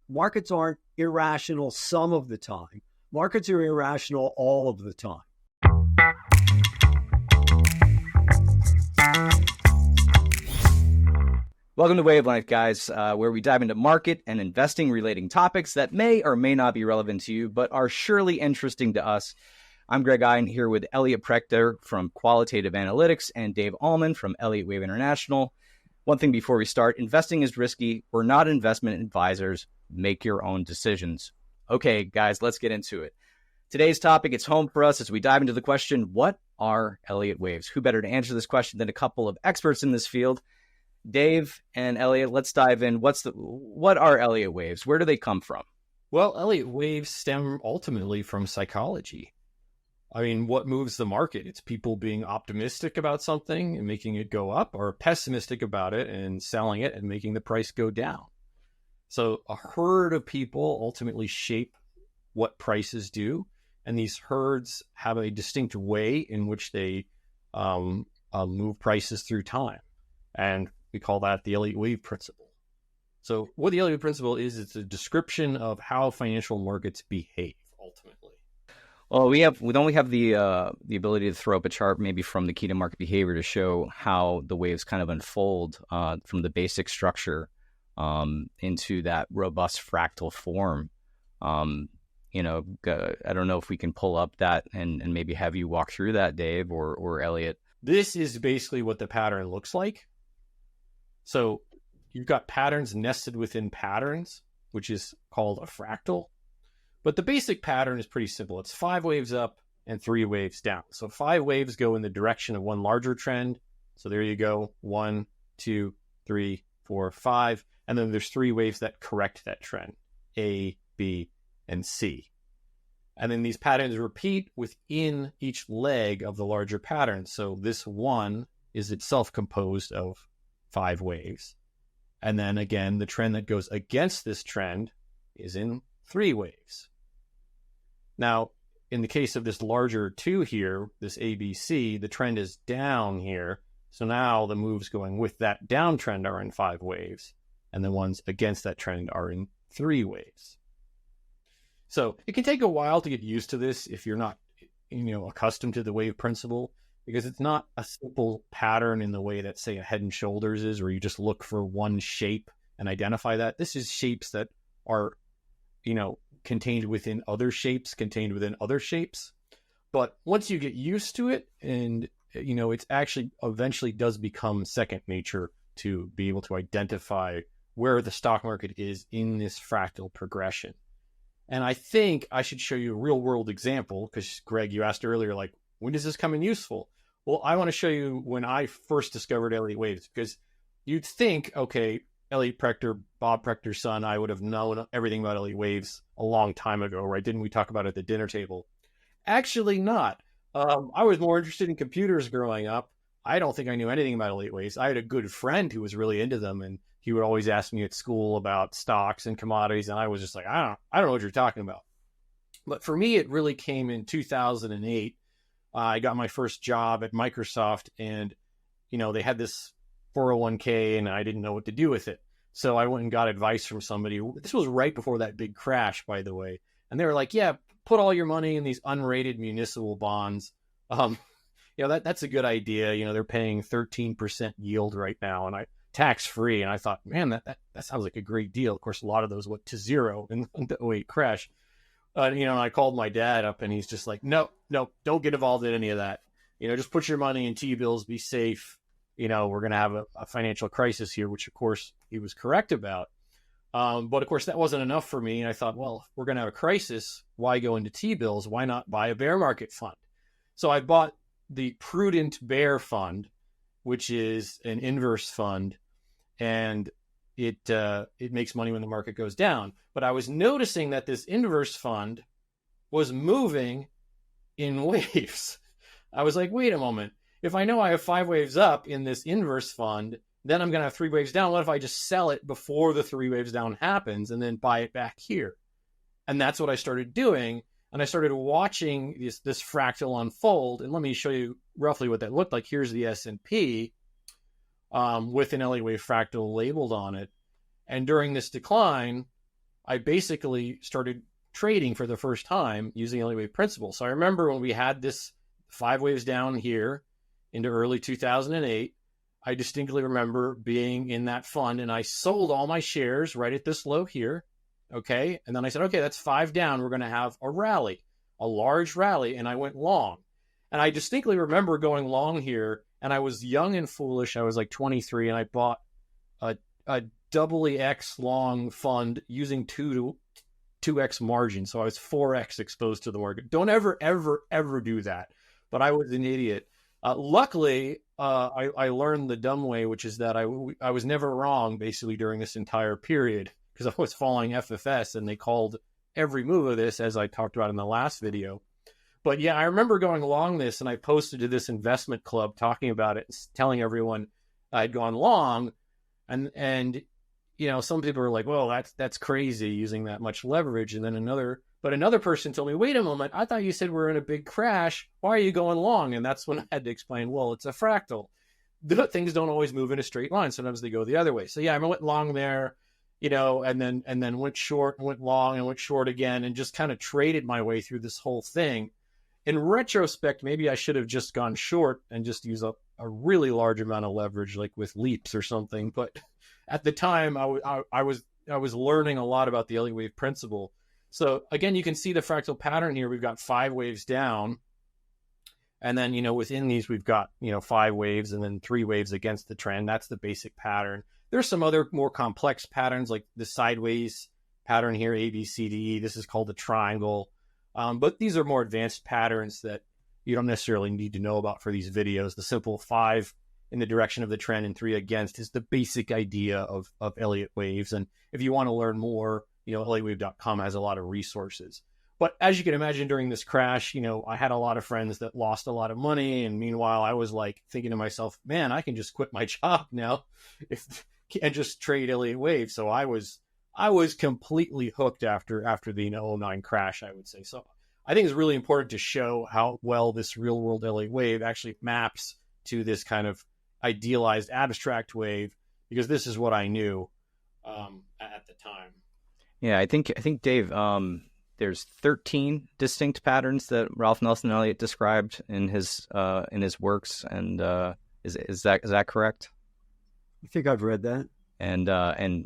Markets aren't irrational some of the time. Markets are irrational all of the time. Welcome to Wavelength, guys, where we dive into market and investing relating topics that may or may not be relevant to you, but are surely interesting to us. I'm Greg Ein here with Elliott from Qualitative Analytics and Dave Allman from Elliott Wave International. One thing before we start, investing is risky. We're not investment advisors. Make your own decisions. Okay, guys, let's get into it. Today's topic, it's home for us as we dive into the question, what are Elliott waves? Who better to answer this question than a couple of experts in this field? Dave and Elliott, let's dive in. What are Elliott waves? Where do they come from? Well, Elliott waves stem ultimately from psychology. I mean, what moves the market? It's people being optimistic about something and making it go up, or pessimistic about it and selling it and making the price go down. So a herd of people ultimately shape what prices do, and these herds have a distinct way in which they move prices through time. And we call that the Elliott wave principle. So what the Elliott principle is, it's a description of how financial markets behave ultimately. Well, we don't have the ability to throw up a chart maybe from the key to market behavior to show how the waves kind of unfold from the basic structure into that robust fractal form. I don't know if we can pull up that and maybe have you walk through that, Dave or Elliott. This is basically what the pattern looks like. So you've got patterns nested within patterns, which is called a fractal. But the basic pattern is pretty simple. It's 5 waves up and 3 waves down. So 5 waves go in the direction of one larger trend. So there you go. 1, 2, 3, 4, 5. And then there's 3 waves that correct that trend. A, B, and C. And then these patterns repeat within each leg of the larger pattern. So this one is itself composed of 5 waves. And then again, the trend that goes against this trend is in 3 waves. Now, in the case of this larger 2 here, this ABC, the trend is down here. So now the moves going with that downtrend are in 5 waves. And the ones against that trend are in 3 waves. So it can take a while to get used to this if you're not, accustomed to the wave principle, because it's not a simple pattern in the way that, say, a Head and Shoulders is, where you just look for one shape and identify that. This is shapes that are, contained within other shapes. But once you get used to it, and, it's actually eventually does become second nature to be able to identify where the stock market is in this fractal progression. And I think I should show you a real world example, because Greg, you asked earlier, like, when does this come in useful? Well, I want to show you when I first discovered Elliott waves, because you'd think, okay, Elliott Prechter, Bob Prechter's son, I would have known everything about Elliott waves a long time ago, right? Didn't we talk about it at the dinner table? Actually not. I was more interested in computers growing up. I don't think I knew anything about Elliott waves. I had a good friend who was really into them, and he would always ask me at school about stocks and commodities, and I was just like, I don't know what you're talking about. But for me, it really came in 2008. I got my first job at Microsoft, and, they had this 401k, and I didn't know what to do with it. So I went and got advice from somebody. This was right before that big crash, by the way. And they were like, yeah, put all your money in these unrated municipal bonds. That's a good idea. They're paying 13% yield right now, and tax-free. And I thought, man, that sounds like a great deal. Of course, a lot of those went to zero in the 2008 crash. And I called my dad up, and he's just like, no, don't get involved in any of that. Just put your money in T-bills, be safe. We're going to have a financial crisis here, which of course he was correct about. But of course that wasn't enough for me. And I thought, well, if we're going to have a crisis, why go into T-bills? Why not buy a bear market fund? So I bought the Prudent Bear Fund, which is an inverse fund, and it makes money when the market goes down. But I was noticing that this inverse fund was moving in waves. I was like, wait a moment. If I know I have 5 waves up in this inverse fund, then I'm going to have 3 waves down. What if I just sell it before the 3 waves down happens and then buy it back here? And that's what I started doing. And I started watching this fractal unfold. And let me show you roughly what that looked like. Here's the S&P with an Elliott wave fractal labeled on it. And during this decline, I basically started trading for the first time using Elliott wave principle. So I remember when we had this 5 waves down here into early 2008, I distinctly remember being in that fund and I sold all my shares right at this low here. Okay. And then I said, okay, that's 5 down. We're going to have a rally, a large rally. And I went long. And I distinctly remember going long here, and I was young and foolish. I was like 23, and I bought a doubly X long fund using 2x margin. So I was 4x exposed to the market. Don't ever, ever, ever do that. But I was an idiot. Luckily, I learned the dumb way, which is that I was never wrong basically during this entire period, because I was following FFS, and they called every move of this, as I talked about in the last video. But yeah, I remember going along this, and I posted to this investment club talking about it, telling everyone I'd gone long. And you know, some people were like, well, that's crazy using that much leverage. And then another person told me, wait a moment, I thought you said we're in a big crash. Why are you going long? And that's when I had to explain, well, it's a fractal. Things don't always move in a straight line. Sometimes they go the other way. So yeah, I went long there, you know, and then went short and went long and went short again, and just kind of traded my way through this whole thing. In retrospect, maybe I should have just gone short and just used up a really large amount of leverage, like with leaps or something. But at the time, I was learning a lot about the Elliott wave principle. So again, you can see the fractal pattern here. We've got 5 waves down, and then, you know, within these we've got, you know, 5 waves and then 3 waves against the trend. That's the basic pattern. There's some other more complex patterns, like the sideways pattern here, A, B, C, D, E. This is called the triangle. But these are more advanced patterns that you don't necessarily need to know about for these videos. The simple 5 in the direction of the trend and 3 against is the basic idea of Elliott waves. And if you want to learn more, you know, elliottwave.com has a lot of resources. But as you can imagine, during this crash, you know, I had a lot of friends that lost a lot of money. And meanwhile, I was like thinking to myself, man, I can just quit my job now and just trade Elliott waves. So I was completely hooked after the 2009 crash, I would say. So I think it's really important to show how well this real world Elliott wave actually maps to this kind of idealized abstract wave, because this is what I knew at the time. Yeah, I think Dave, there's 13 distinct patterns that Ralph Nelson Elliott described in his works, and is that correct? I think I've read that. And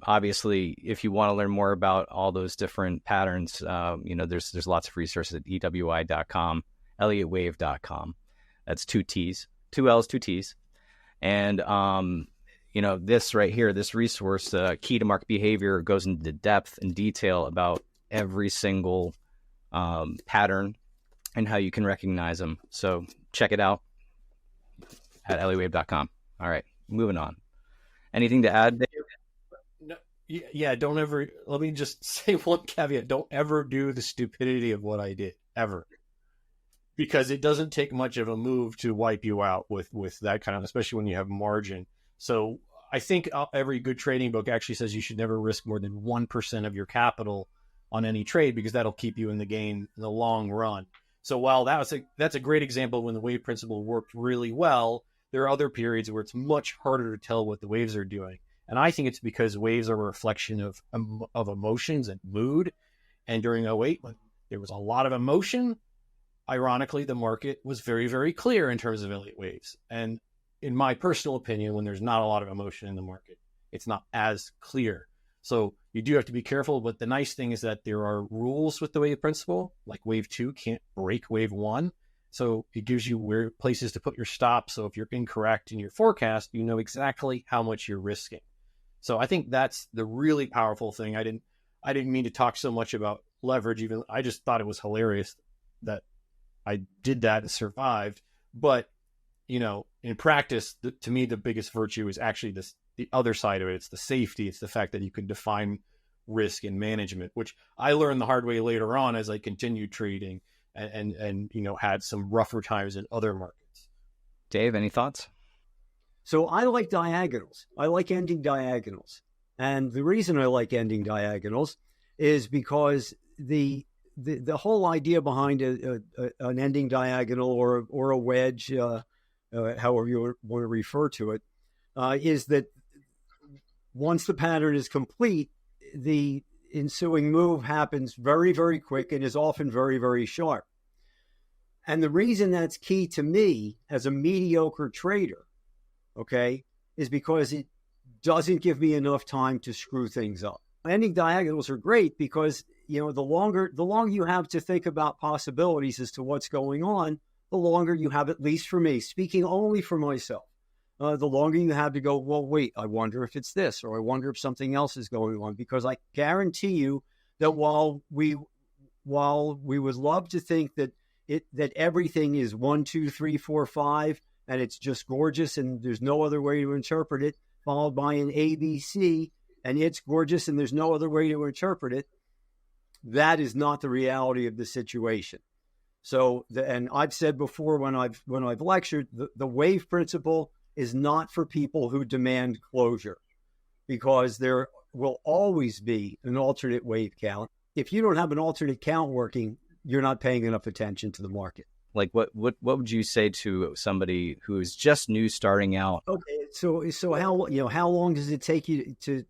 obviously, if you want to learn more about all those different patterns, you know, there's lots of resources at ewi.com, elliottwave.com. That's 2 T's, 2 L's, 2 T's. And, you know, this right here, this resource, Key to Market Behavior, goes into depth and detail about every single pattern and how you can recognize them. So check it out at elliottwave.com. All right, moving on. Anything to add, Dave? No, yeah, don't ever, let me just say one caveat. Don't ever do the stupidity of what I did, ever. Because it doesn't take much of a move to wipe you out with that kind of, especially when you have margin. So I think every good trading book actually says you should never risk more than 1% of your capital on any trade, because that'll keep you in the game in the long run. So while that's a great example when the wave principle worked really well, there are other periods where it's much harder to tell what the waves are doing. And I think it's because waves are a reflection of emotions and mood. And during 2008, when there was a lot of emotion, ironically, the market was very, very clear in terms of Elliott waves. And in my personal opinion, when there's not a lot of emotion in the market, it's not as clear. So you do have to be careful. But the nice thing is that there are rules with the wave principle, like wave 2 can't break wave 1. So it gives you places to put your stops. So if you're incorrect in your forecast, you know exactly how much you're risking. So I think that's the really powerful thing. I didn't mean to talk so much about leverage. Even I just thought it was hilarious that I did that and survived. But, you know, in practice, to me, the biggest virtue is actually the other side of it. It's the safety. It's the fact that you can define risk and management, which I learned the hard way later on as I continued trading and you know, had some rougher times in other markets. Dave, any thoughts? So I like diagonals. I like ending diagonals. And the reason I like ending diagonals is because the whole idea behind an ending diagonal or a wedge, however you want to refer to it, is that once the pattern is complete, ensuing move happens very, very quick and is often very, very sharp. And the reason that's key to me as a mediocre trader, okay, is because it doesn't give me enough time to screw things up. Ending diagonals are great because, the longer you have to think about possibilities as to what's going on, the longer you have, at least for me, speaking only for myself, the longer you have to go, well, wait, I wonder if it's this, or I wonder if something else is going on, because I guarantee you that while we would love to think that everything is 1, 2, 3, 4, 5, and it's just gorgeous and there's no other way to interpret it, followed by an ABC, and it's gorgeous and there's no other way to interpret it, that is not the reality of the situation. So, and I've said before when I've lectured, the wave principle is not for people who demand closure, because there will always be an alternate wave count. If you don't have an alternate count working, you're not paying enough attention to the market. Like what would you say to somebody who is just new starting out? Okay, so how long does it take you to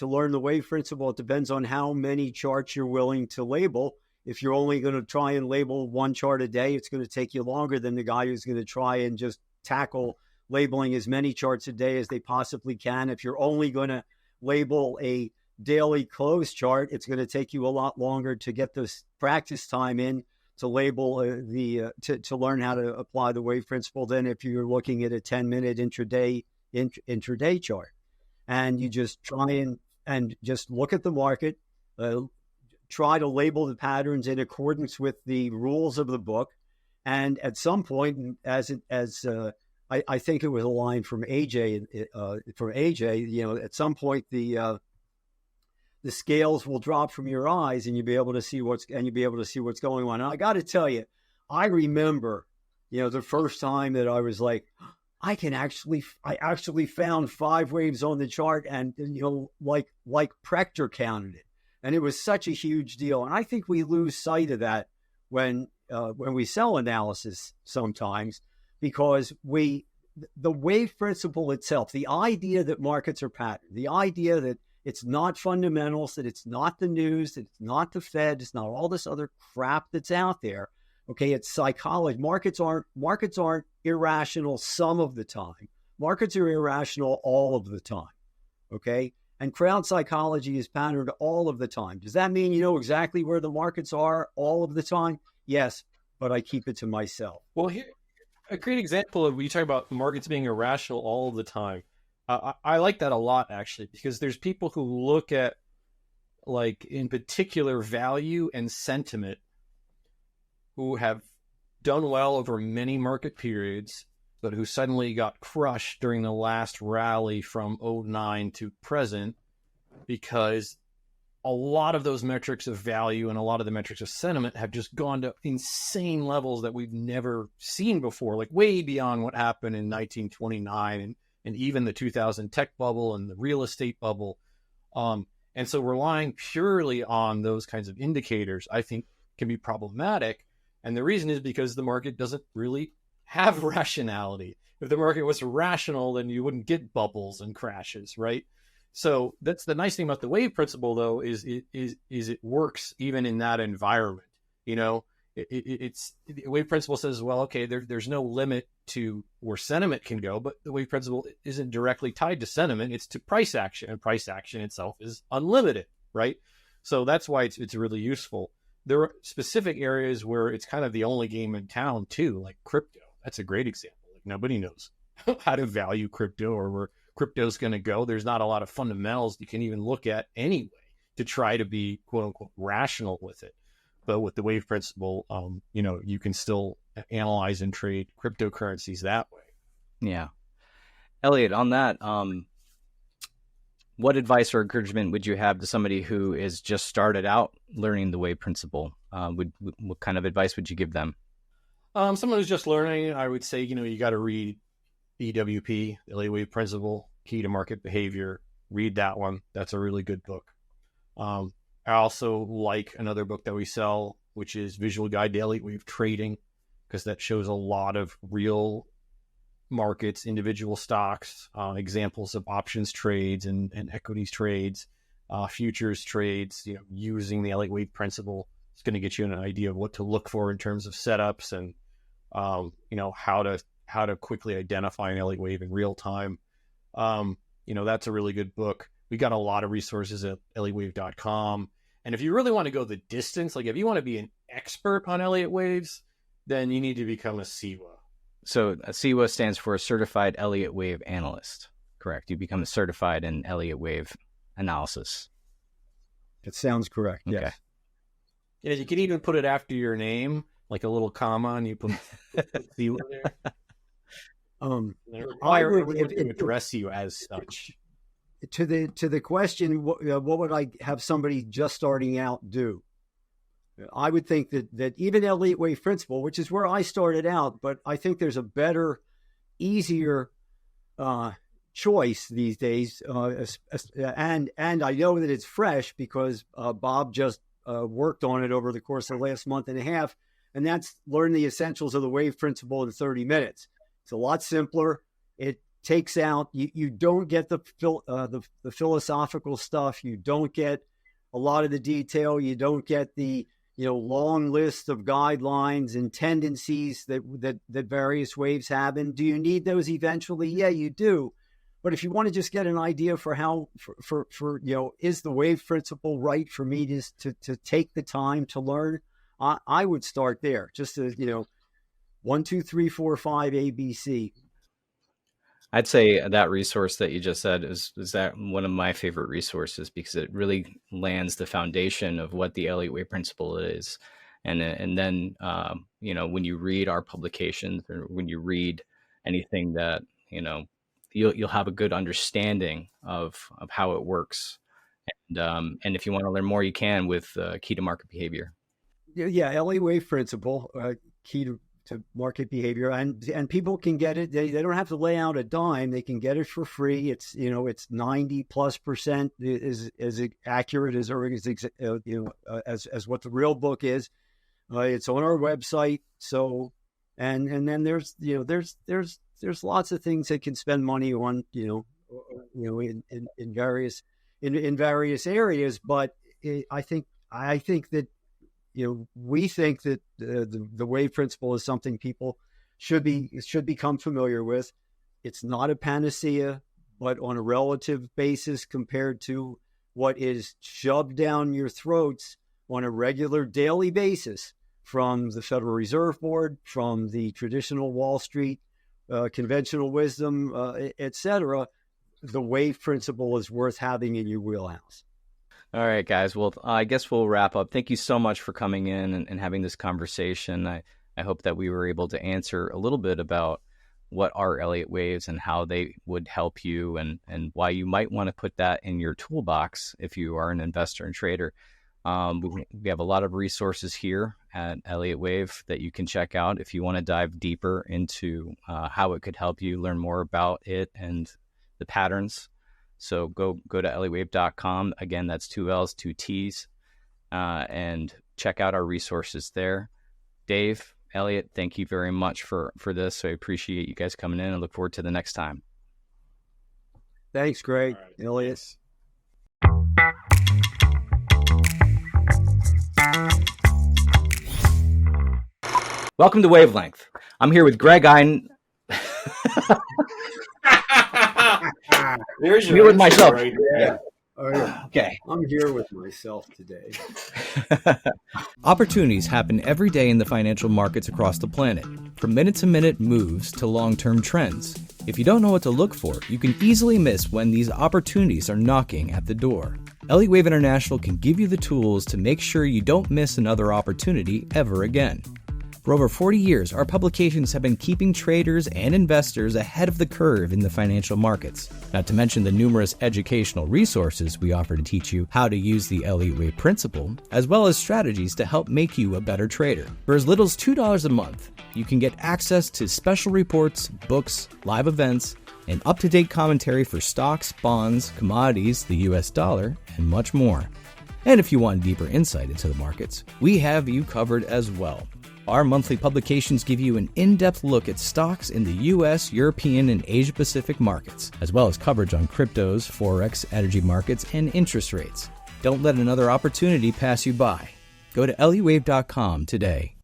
learn the wave principle? It depends on how many charts you're willing to label. If you're only going to try and label one chart a day, it's going to take you longer than the guy who's going to try and just tackle labeling as many charts a day as they possibly can. If you're only going to label a daily close chart, it's going to take you a lot longer to get this practice time in to label to learn how to apply the wave principle than if you're looking at a 10-minute intraday chart. And you just try and just look at the market, try to label the patterns in accordance with the rules of the book. And at some point, I think it was a line from AJ, at some point the scales will drop from your eyes and you'll be able to see what's going on. And I got to tell you, I remember, the first time that I was like, I actually found 5 waves on the chart, and like Prechter counted it, and it was such a huge deal. And I think we lose sight of that when we sell analysis sometimes, because the wave principle itself, the idea that markets are patterned, the idea that it's not fundamentals, that it's not the news, that it's not the Fed, it's not all this other crap that's out there. Okay, it's psychology. Markets aren't irrational some of the time. Markets are irrational all of the time. Okay, and crowd psychology is patterned all of the time. Does that mean you know exactly where the markets are all of the time? Yes, but I keep it to myself. Well, here, a great example of when you talk about markets being irrational all of the time. I like that a lot, actually, because there's people who look at, like, in particular, value and sentiment, who have done well over many market periods, but who suddenly got crushed during the last rally from 2009 to present, because a lot of those metrics of value and a lot of the metrics of sentiment have just gone to insane levels that we've never seen before, like way beyond what happened in 1929 and even the 2000 tech bubble and the real estate bubble. And so relying purely on those kinds of indicators, I think, can be problematic. And the reason is because the market doesn't really have rationality. If the market was rational, then you wouldn't get bubbles and crashes, right? So that's the nice thing about the wave principle, though, is it works even in that environment. It's the wave principle says, well, okay, there's no limit to where sentiment can go, but the wave principle isn't directly tied to sentiment; it's to price action, and price action itself is unlimited, right? So that's why it's really useful. There are specific areas where it's kind of the only game in town too, like crypto. That's a great example. Like, nobody knows how to value crypto or where crypto's going to go. There's not a lot of fundamentals you can even look at anyway to try to be quote unquote rational with it. But with the wave principle, you can still analyze and trade cryptocurrencies that way. Yeah. Elliott, on that, what advice or encouragement would you have to somebody who is just started out learning the wave principle? What kind of advice would you give them? Someone who's just learning, I would say, you got to read EWP, the Elliott Wave Principle, Key to Market Behavior. Read that one. That's a really good book. I also like another book that we sell, which is Visual Guide to Elliott Wave Trading, because that shows a lot of real markets, individual stocks, examples of options trades and equities trades. futures trades, using the Elliott wave principle. It's going to get you an idea of what to look for in terms of setups and, how to quickly identify an Elliott wave in real time. That's a really good book. We got a lot of resources at elliottwave.com. And if you really want to go the distance, like if you want to be an expert on Elliott waves, then you need to become a CWA. So a CWA stands for a Certified Elliott Wave Analyst, correct? You become a certified in Elliott wave analysis. It sounds correct. Okay. Yes. Yeah, you can even put it after your name, like a little comma, and you put CWA there. I would to address you as such. To the question, what would I have somebody just starting out do? I would think that even Elliott wave principle, which is where I started out, but I think there's a better, easier choice these days, and I know that it's fresh because Bob just worked on it over the course of the last month and a half, and that's learn the essentials of the wave principle in 30 minutes. It's a lot simpler. It takes out you don't get the philosophical stuff. You don't get a lot of the detail. You don't get the long list of guidelines and tendencies that various waves have. And do you need those eventually? Yeah, you do. But if you want to just get an idea for how is the wave principle right for me to take the time to learn, I would start there. Just to 1, 2, 3, 4, 5 ABC. I'd say that resource that you just said is that one of my favorite resources because it really lands the foundation of what the Elliott wave principle is. And then, when you read our publications or when you read anything that, you'll have a good understanding of how it works. And if you want to learn more, you can with Key to Market Behavior. Yeah, Elliott wave principle, key to market behavior, and people can get it. They don't have to lay out a dime. They can get it for free. It's it's 90+% is as accurate as what the real book is. It's on our website. So and then there's lots of things that can spend money on in various areas. But I think that. We think that the wave principle is something people should become familiar with. It's not a panacea, but on a relative basis compared to what is shoved down your throats on a regular daily basis from the Federal Reserve Board, from the traditional Wall Street, conventional wisdom, etc. The wave principle is worth having in your wheelhouse. All right, guys. Well, I guess we'll wrap up. Thank you so much for coming in and having this conversation. I hope that we were able to answer a little bit about what are Elliott waves and how they would help you and why you might want to put that in your toolbox if you are an investor and trader. We have a lot of resources here at Elliott Wave that you can check out if you want to dive deeper into how it could help you learn more about it and the patterns. So go to elliottwave.com. Again, that's 2 L's, 2 T's, and check out our resources there. Dave, Elliott, thank you very much for this. I appreciate you guys coming in and look forward to the next time. Thanks, Greg. Right. Elliott. Welcome to Wavelength. I'm here with Greg Ein. There's your here with myself. Right there. Yeah. Oh, yeah. Okay. I'm here with myself today. Opportunities happen every day in the financial markets across the planet, from minute-to-minute moves to long-term trends. If you don't know what to look for, you can easily miss when these opportunities are knocking at the door. Elliott Wave International can give you the tools to make sure you don't miss another opportunity ever again. For over 40 years, our publications have been keeping traders and investors ahead of the curve in the financial markets. Not to mention the numerous educational resources we offer to teach you how to use the Elliott Wave principle, as well as strategies to help make you a better trader. For as little as $2 a month, you can get access to special reports, books, live events, and up-to-date commentary for stocks, bonds, commodities, the US dollar, and much more. And if you want deeper insight into the markets, we have you covered as well. Our monthly publications give you an in-depth look at stocks in the U.S., European, and Asia-Pacific markets, as well as coverage on cryptos, forex, energy markets, and interest rates. Don't let another opportunity pass you by. Go to elliottwave.com today.